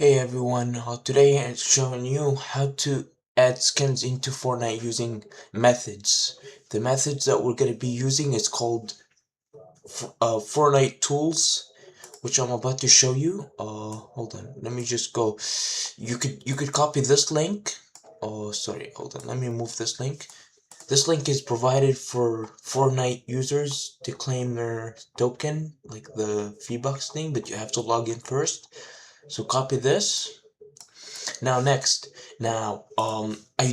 Hey everyone, today I'm showing you how to add skins into Fortnite using methods. The methods that we're going to be using is called Fortnite tools, which I'm about to show you. Hold on, let me just go. You could copy this link. Oh, sorry, hold on, let me move this link. This link is provided for Fortnite users to claim their token, like the V-Bucks thing, but you have to log in first. So copy this. I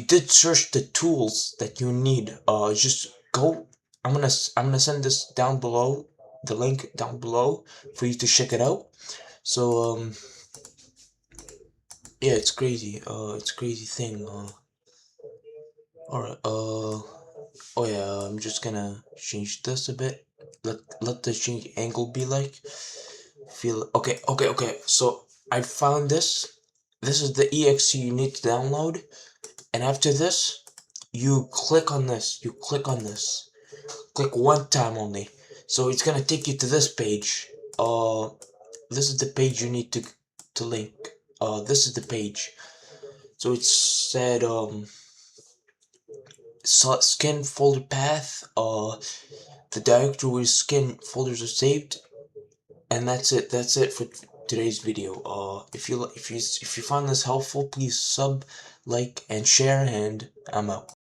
did search the tools that you need. Just go. I'm gonna send this down below, the link down below for you to check it out. So yeah, it's crazy. It's a crazy thing. All right. Oh yeah. I'm just gonna change this a bit. Let the change angle be like. Feel okay. Okay. Okay. So I found this. This is the exe you need to download. And after this, you click on this. You click on this. Click one time only. So it's gonna take you to this page. This is the page you need to link. This is the page. So it said skin folder path. The directory where skin folders are saved, and that's it. That's it for today's video. If you found this helpful, please sub, like, and share, and I'm out.